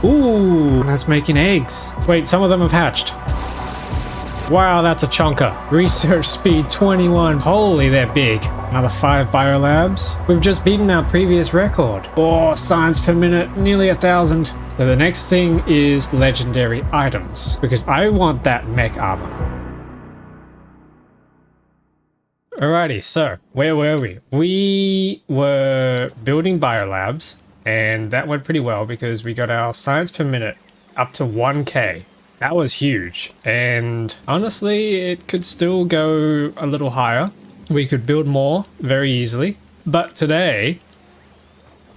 Ooh, that's making eggs. Wait, some of them have hatched. Wow, that's a chunker. Research speed 21. Holy, they're big. Another 5 biolabs. We've just beaten our previous record. Oh, science per minute, nearly 1,000. So the next thing is legendary items, because I want that mech armor. Alrighty, so where were we? We were building biolabs, and that went pretty well because we got our science per minute up to 1k. That was huge, and honestly, it could still go a little higher. We could build more very easily, but today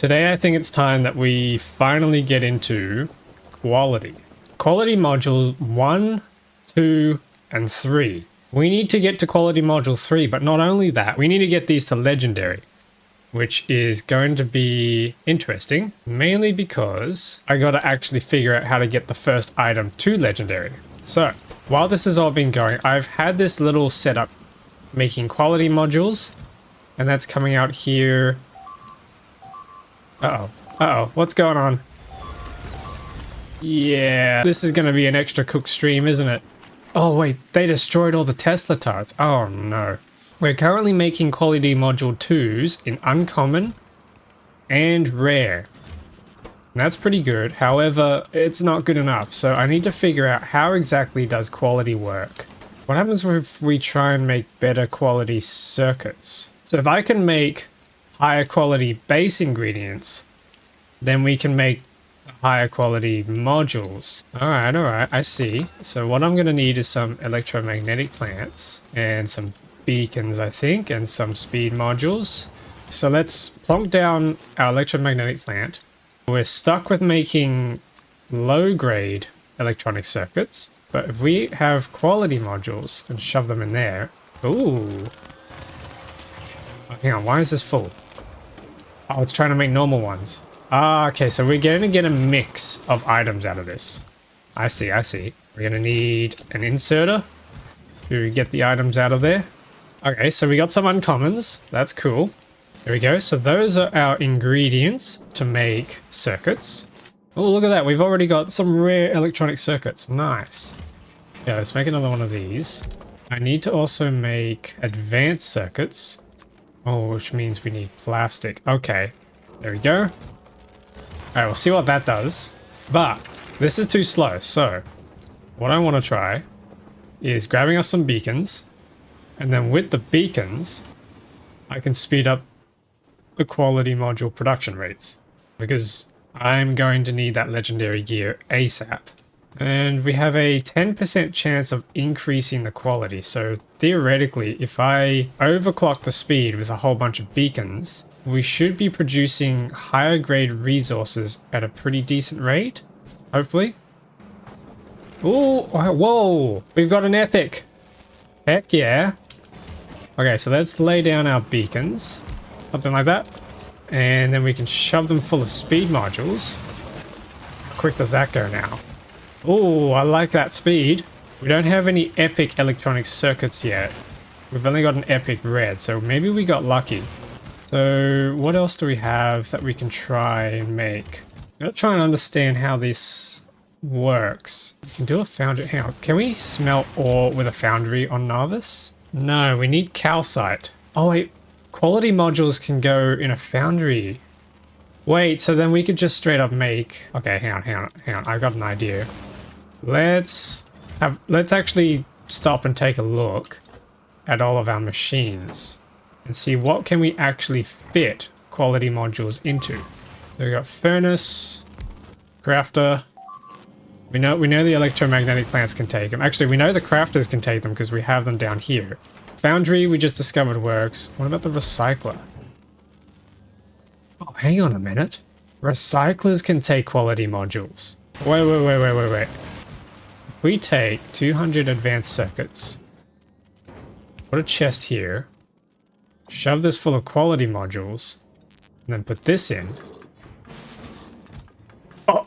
I think it's time that we finally get into quality. Quality module 1, 2, and 3. We need to get to quality module 3, but not only that, we need to get these to legendary, which is going to be interesting, mainly because I got to actually figure out how to get the first item to legendary. So while this has all been going, I've had this little setup making quality modules, and that's coming out here. Uh-oh, what's going on? Yeah, this is going to be an extra cook stream, isn't it? Oh wait, they destroyed all the Tesla turrets. Oh no. We're currently making quality module 2s in uncommon and rare. And that's pretty good. However, it's not good enough. So I need to figure out how exactly does quality work. What happens if we try and make better quality circuits? So if I can make higher quality base ingredients, then we can make higher quality modules. Alright, I see. So what I'm going to need is some electromagnetic plants and some beacons, I think, and some speed modules. So let's plonk down our electromagnetic plant. We're stuck with making low-grade electronic circuits, but if we have quality modules and shove them in there... Ooh. Oh, hang on, why is this full? Oh, it's trying to make normal ones. Ah, okay, so we're going to get a mix of items out of this. I see. We're going to need an inserter to get the items out of there. Okay, so we got some uncommons. That's cool. There we go. So those are our ingredients to make circuits. Oh, look at that. We've already got some rare electronic circuits. Nice. Yeah, let's make another one of these. I need to also make advanced circuits. Oh, which means we need plastic. Okay, there we go. Alright, we'll see what that does. But this is too slow, so what I want to try is grabbing us some beacons, and then with the beacons, I can speed up the quality module production rates, because I'm going to need that legendary gear ASAP. And we have a 10% chance of increasing the quality, so theoretically, if I overclock the speed with a whole bunch of beacons, we should be producing higher grade resources at a pretty decent rate, hopefully. Ooh, whoa, we've got an epic. Heck yeah. Okay, so let's lay down our beacons, something like that. And then we can shove them full of speed modules. How quick does that go now? Oh, I like that speed. We don't have any epic electronic circuits yet. We've only got an epic red, so maybe we got lucky. So what else do we have that we can try and make? I'm gonna try and understand how this works. We can do a foundry. Hang on, can we smelt ore with a foundry on Narvis? No, we need calcite. Oh wait, quality modules can go in a foundry. Wait, so then we could just straight up make... Okay, hang on. I got an idea. Let's actually stop and take a look at all of our machines and see what can we actually fit quality modules into. So we got furnace, crafter. We know the electromagnetic plants can take them. Actually, we know the crafters can take them because we have them down here. Foundry we just discovered works. What about the recycler? Oh, hang on a minute. Recyclers can take quality modules. Wait. If we take 200 advanced circuits, put a chest here, shove this full of quality modules, and then put this in. Oh,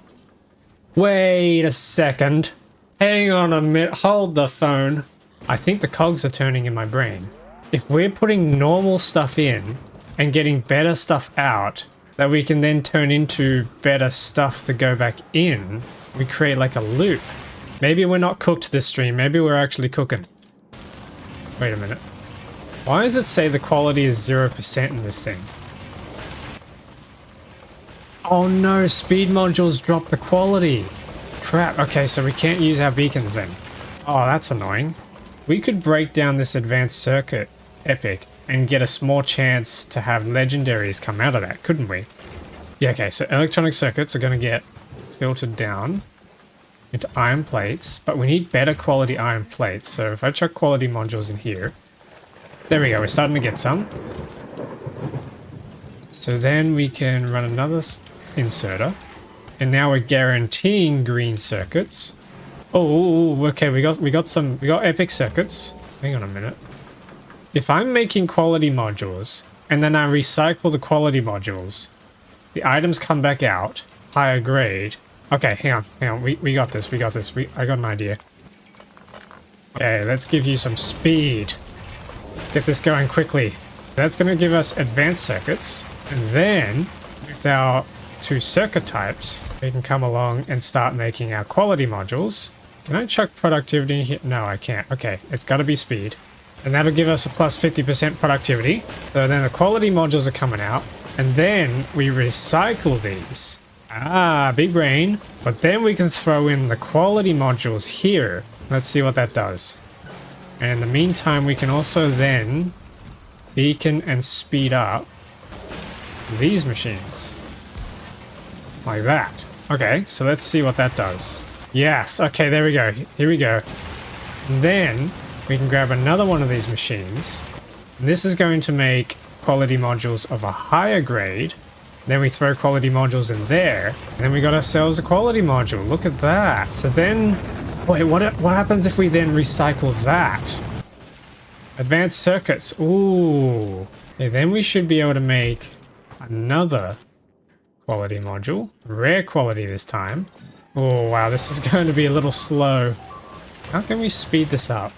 wait a second. Hang on a minute. Hold the phone. I think the cogs are turning in my brain. If we're putting normal stuff in and getting better stuff out, that we can then turn into better stuff to go back in. We create like a loop. Maybe we're not cooked this stream. Maybe we're actually cooking. Wait a minute. Why does it say the quality is 0% in this thing? Oh no, speed modules drop the quality. Crap, okay, so we can't use our beacons then. Oh, that's annoying. We could break down this advanced circuit epic and get a small chance to have legendaries come out of that, couldn't we? Yeah, okay, so electronic circuits are going to get filtered down into iron plates, but we need better quality iron plates. So if I chuck quality modules in here, there we go, we're starting to get some. So then we can run another inserter, and now we're guaranteeing green circuits. Oh, okay, we got epic circuits. Hang on a minute. If I'm making quality modules and then I recycle the quality modules, the items come back out higher grade. Okay, hang on. We got this. I got an idea. Okay, let's give you some speed. Let's get this going quickly. That's going to give us advanced circuits, and then with our 2 circuit types, we can come along and start making our quality modules. Can I chuck productivity in here? No, I can't. Okay, it's got to be speed. And that'll give us a plus 50% productivity. So then the quality modules are coming out, and then we recycle these. Ah, big brain. But then we can throw in the quality modules here. Let's see what that does. And in the meantime, we can also then beacon and speed up these machines. Like that. Okay, so let's see what that does. Yes, okay, there we go. Here we go. And then we can grab another one of these machines. And this is going to make quality modules of a higher grade. Then we throw quality modules in there. And then we got ourselves a quality module. Look at that. So then... Wait, what happens if we then recycle that? Advanced circuits. Ooh. Okay, then we should be able to make another quality module. Rare quality this time. Oh, wow, this is going to be a little slow. How can we speed this up?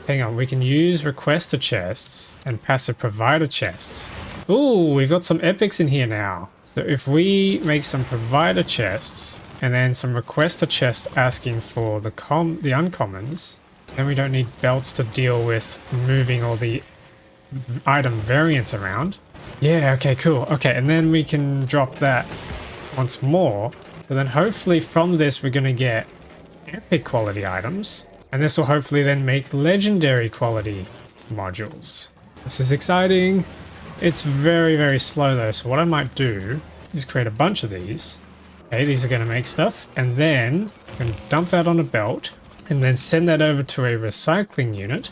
Hang on, we can use requester chests and passive provider chests. Ooh, we've got some epics in here now. So if we make some provider chests and then some requester chests asking for the uncommons, then we don't need belts to deal with moving all the item variants around. Yeah, okay, cool. Okay, and then we can drop that once more. So then hopefully from this we're going to get epic quality items. And this will hopefully then make legendary quality modules. This is exciting. It's very, very slow though. So what I might do is create a bunch of these. Okay, these are going to make stuff. And then I can dump that on a belt and then send that over to a recycling unit,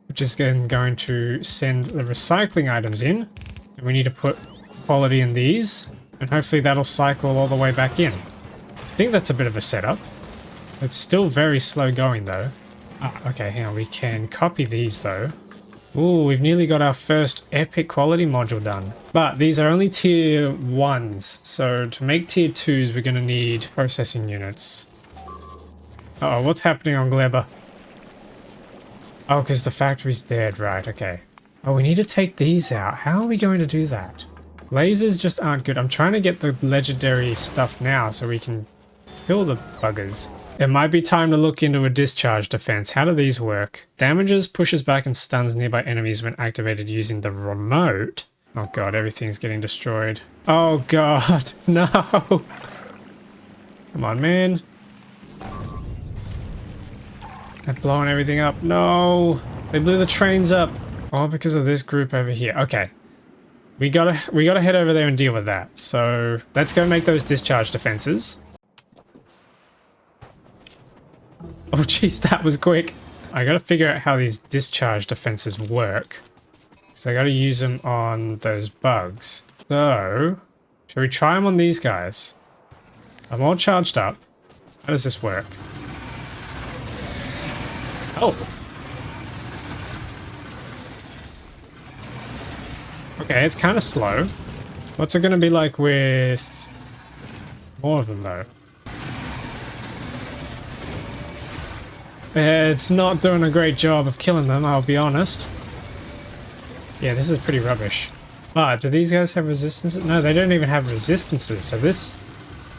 which is then going to send the recycling items in. And we need to put quality in these, and hopefully that'll cycle all the way back in. I think that's a bit of a setup. It's still very slow going though. Ah, okay, hang on, we can copy these though. Ooh, we've nearly got our first epic quality module done. But these are only tier 1s, so to make tier 2s we're going to need processing units. Uh oh, what's happening on Gleba? Oh, because the factory's dead, right, okay. Oh, we need to take these out. How are we going to do that? Lasers just aren't good. I'm trying to get the legendary stuff now so we can kill the buggers. It might be time to look into a discharge defense. How do these work? Damages, pushes back and stuns nearby enemies when activated using the remote. Oh god, everything's getting destroyed. Oh god, no! Come on, man. They're blowing everything up. No! They blew the trains up! All because of this group over here. Okay. We gotta head over there and deal with that. So, let's go make those discharge defenses. Oh jeez, that was quick. I gotta figure out how these discharge defenses work. So I gotta use them on those bugs. So, shall we try them on these guys? I'm all charged up. How does this work? Oh! Okay, it's kind of slow. What's it gonna be like with more of them though? It's not doing a great job of killing them, I'll be honest. Yeah, this is pretty rubbish. But do these guys have resistances? No, they don't even have resistances, so this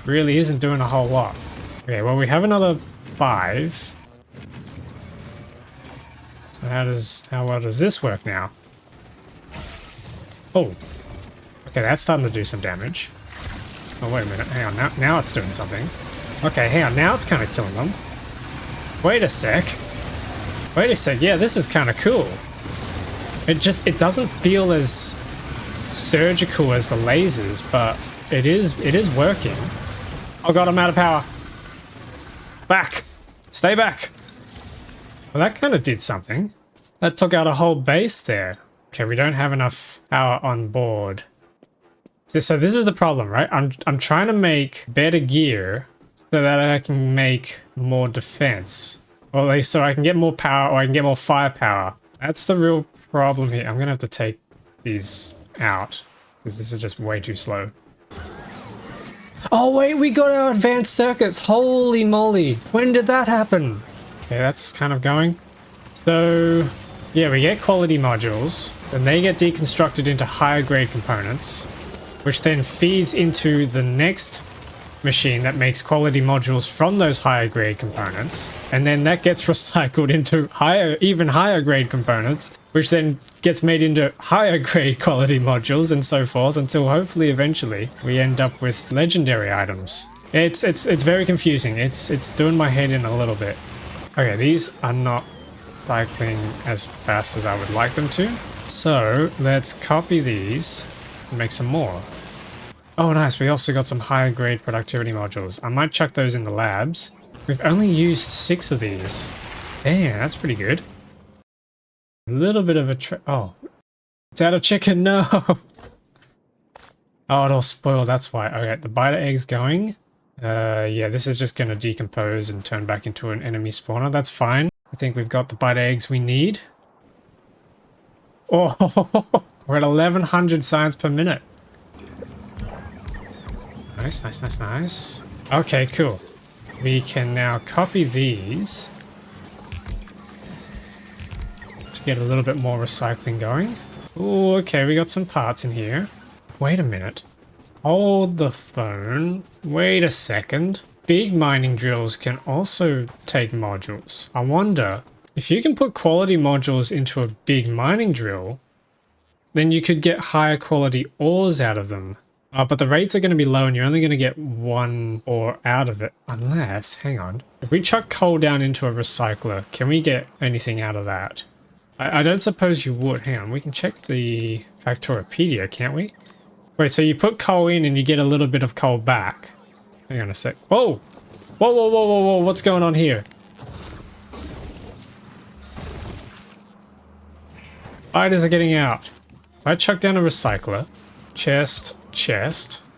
really isn't doing a whole lot. Okay, well we have another 5. So how well does this work now? Oh. Okay, that's starting to do some damage. Oh, wait a minute. Hang on. Now it's doing something. Okay, hang on. Now it's kind of killing them. Wait a sec. Wait a sec. Yeah, this is kind of cool. It doesn't feel as surgical as the lasers, but it is working. Oh god, I'm out of power. Back. Stay back. Well, that kind of did something. That took out a whole base there. Okay, we don't have enough power on board. So this is the problem, right? I'm trying to make better gear so that I can make more defense. Or at least so I can get more power or I can get more firepower. That's the real problem here. I'm gonna have to take these out because this is just way too slow. Oh wait, we got our advanced circuits. Holy moly. When did that happen? Okay, that's kind of going. So yeah, we get quality modules, and they get deconstructed into higher grade components, which then feeds into the next machine that makes quality modules from those higher grade components, and then that gets recycled into even higher grade components, which then gets made into higher grade quality modules, and so forth, until hopefully eventually we end up with legendary items. It's very confusing. It's doing my head in a little bit. Okay, these are not cycling as fast as I would like them to, so let's copy these and make some more. Oh nice, we also got some higher grade productivity modules. I might chuck those in the labs. We've only used 6 of these. Damn, that's pretty good. A little bit of a oh. It's out of chicken, no! Oh, it all spoiled, that's why. Okay, the biter egg's going. Yeah, this is just gonna decompose and turn back into an enemy spawner. That's fine. I think we've got the biter eggs we need. Oh, we're at 1100 science per minute. Nice, nice, nice, nice. Okay, cool. We can now copy these to get a little bit more recycling going. Oh, okay, we got some parts in here. Wait a minute. Hold the phone. Wait a second. Big mining drills can also take modules. I wonder if you can put quality modules into a big mining drill, then you could get higher quality ores out of them. But the rates are going to be low and you're only going to get 1 ore out of it. Unless, hang on. If we chuck coal down into a recycler, can we get anything out of that? I don't suppose you would. Hang on, we can check the Factorio, can't we? Wait, so you put coal in and you get a little bit of coal back. Hang on a sec. Whoa! Whoa, whoa, whoa, whoa, whoa, what's going on here? Spiders are getting out. If I chuck down a recycler, chest,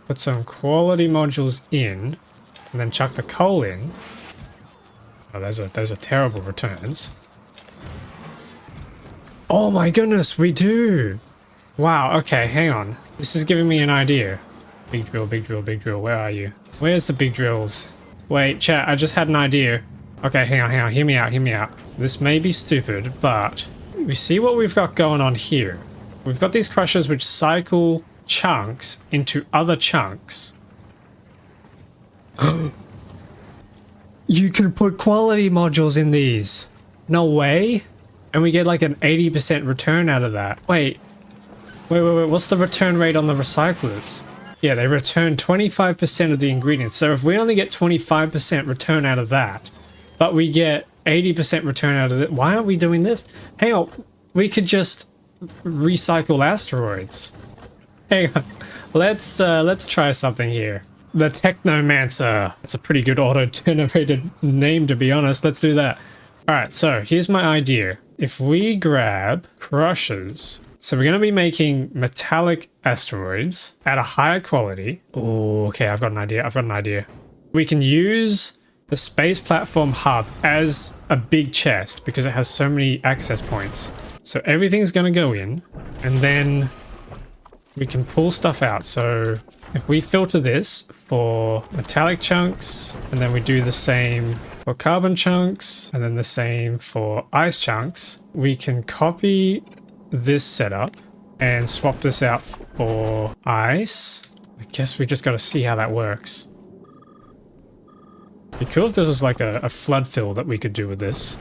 put some quality modules in, and then chuck the coal in. Oh, those are terrible returns. Oh my goodness, we do! Wow, okay, hang on. This is giving me an idea. Big drill, big drill, big drill, where are you? Where's the big drills? Wait, chat, I just had an idea. Okay, hang on, hear me out. This may be stupid, but we see what we've got going on here. We've got these crushers which cycle chunks into other chunks. You can put quality modules in these. No way. And we get like an 80% return out of that. Wait, what's the return rate on the recyclers? Yeah, they return 25% of the ingredients. So if we only get 25% return out of that, but we get 80% return out of it, why aren't we doing this? Hang on, we could just recycle asteroids. Hang on, let's try something here. The Technomancer. That's a pretty good auto-generated name, to be honest. Let's do that. Alright, so here's my idea. If we grab crushers, so we're going to be making metallic asteroids at a higher quality. Oh, okay, I've got an idea. We can use the space platform hub as a big chest because it has so many access points. So everything's going to go in, and then we can pull stuff out. So if we filter this for metallic chunks, and then we do the same for carbon chunks, and then the same for ice chunks, we can copy this setup and swap this out or ice. I guess we just got to see how that works. It'd be cool if there was like a flood fill that we could do with this.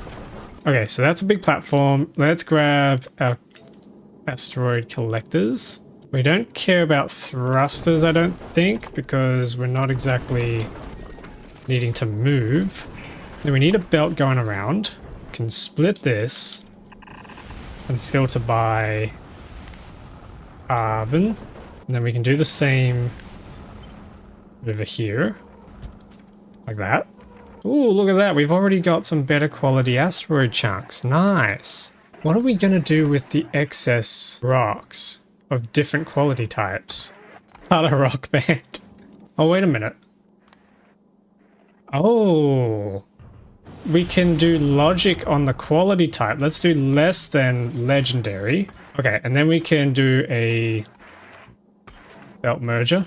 Okay, so that's a big platform. Let's grab our asteroid collectors. We don't care about thrusters, I don't think, because we're not exactly needing to move. Then we need a belt going around. We can split this and filter by carbon. And then we can do the same over here. Like that. Ooh, look at that. We've already got some better quality asteroid chunks. Nice. What are we going to do with the excess rocks of different quality types? Not a rock band. Oh, wait a minute. Oh. We can do logic on the quality type. Let's do less than legendary. Okay, and then we can do a belt merger.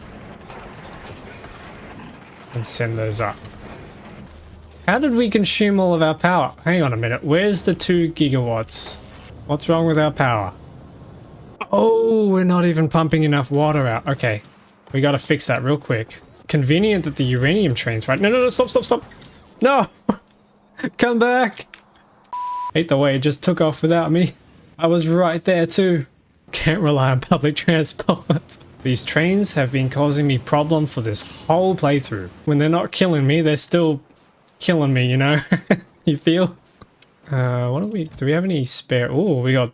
And send those up. How did we consume all of our power? Hang on a minute. Where's the 2 gigawatts? What's wrong with our power? Oh, we're not even pumping enough water out. Okay. We gotta fix that real quick. Convenient that the uranium train's right. No, no, no, stop, stop, stop. No! Come back! Hate the way it just took off without me. I was right there too. Can't rely on public transport. These trains have been causing me problem for this whole playthrough. When they're not killing me, they're still killing me, you know? You feel? What do we have any spare? Oh, we got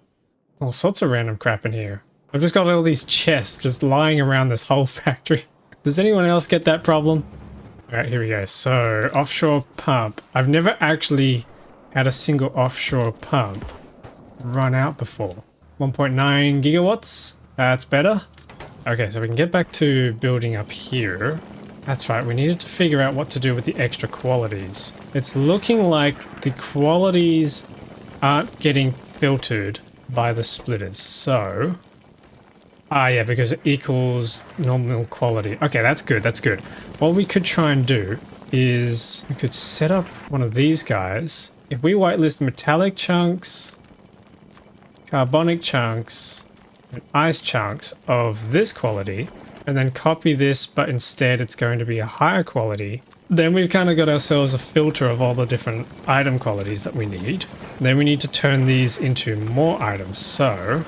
all sorts of random crap in here. I've just got all these chests just lying around this whole factory. Does anyone else get that problem? Alright, here we go. So, offshore pump. I've never actually had a single offshore pump run out before. 1.9 gigawatts. That's better. Okay, so we can get back to building up here. That's right, we needed to figure out what to do with the extra qualities. It's looking like the qualities aren't getting filtered by the splitters, so... Ah, yeah, because it equals normal quality. Okay, that's good, that's good. What we could try and do is we could set up one of these guys. If we whitelist metallic chunks, carbonic chunks, and ice chunks of this quality, and then copy this, but instead it's going to be a higher quality, then we've kind of got ourselves a filter of all the different item qualities that we need. Then we need to turn these into more items. So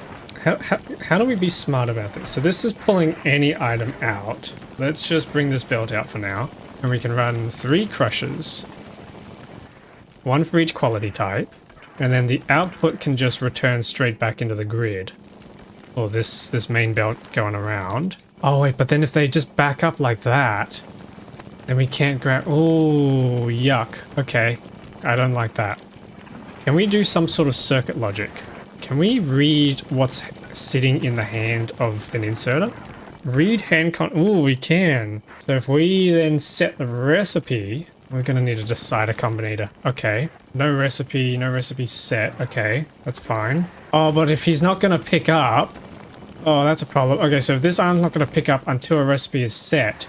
how do we be smart about this? So this is pulling any item out. Let's just bring this belt out for now. And we can run 3 crushers. 1 for each quality type. And then the output can just return straight back into the grid. Or this main belt going around. Oh wait, but then if they just back up like that, then we can't grab... Oh, yuck. Okay, I don't like that. Can we do some sort of circuit logic? Can we read what's sitting in the hand of an inserter? Read hand con... Ooh, we can. So if we then set the recipe, we're going to need a decider combinator. Okay, no recipe set. Okay, that's fine. Oh, but if he's not going to pick up... Oh, that's a problem. Okay, so if this arm's not going to pick up until a recipe is set,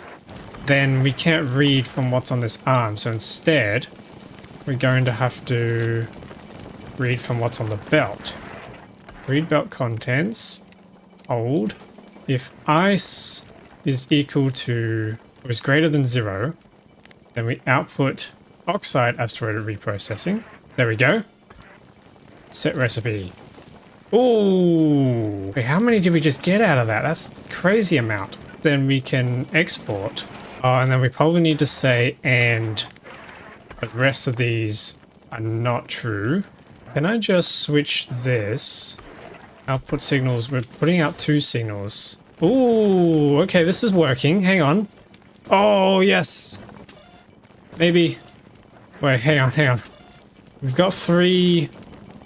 then we can't read from what's on this arm. So instead, we're going to have to read from what's on the belt. Read belt contents. Hold. If ice is equal to, or is greater than 0, then we output oxide asteroid reprocessing. There we go. Set recipe. Ooh, wait, how many did we just get out of that? That's a crazy amount. Then we can export. Oh, and then we probably need to say and, but the rest of these are not true. Can I just switch this? Output signals, we're putting out 2 signals. Ooh, okay, this is working. Hang on. Oh, yes. Maybe. Wait, hang on. We've got 3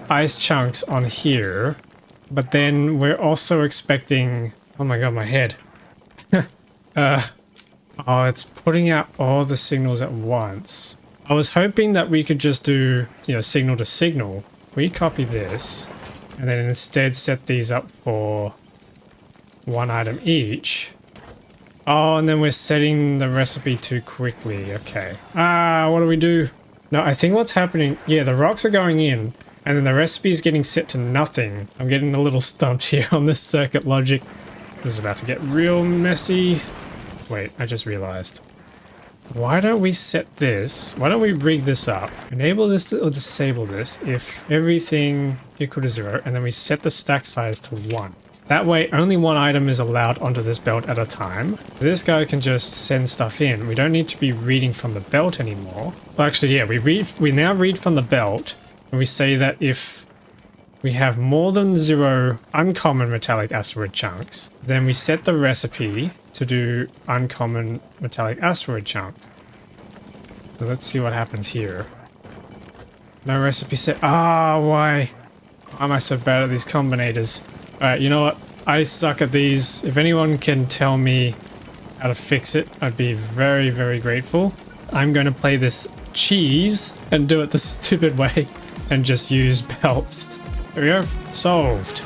ice chunks on here, but then we're also expecting... Oh my god, my head. Oh, it's putting out all the signals at once. I was hoping that we could just do, you know, signal to signal. We copy this, and then instead set these up for 1 item each. Oh, and then we're setting the recipe too quickly. Okay. Ah, what do we do? No, I think what's happening... Yeah, the rocks are going in, and then the recipe is getting set to nothing. I'm getting a little stumped here on this circuit logic. This is about to get real messy. Wait, I just realized. Why don't we set this? Why don't we rig this up? Enable this or disable this if everything equal to 0, and then we set the stack size to 1. That way, only one item is allowed onto this belt at a time. This guy can just send stuff in. We don't need to be reading from the belt anymore. Well, actually, yeah, we now read from the belt, and we say that if we have more than 0 uncommon metallic asteroid chunks, then we set the recipe to do uncommon metallic asteroid chunks. So let's see what happens here. No recipe set. Ah, why? Why am I so bad at these combinators? Alright, you know what? I suck at these. If anyone can tell me how to fix it, I'd be very, very grateful. I'm going to play this cheese and do it the stupid way and just use belts. There we go. Solved.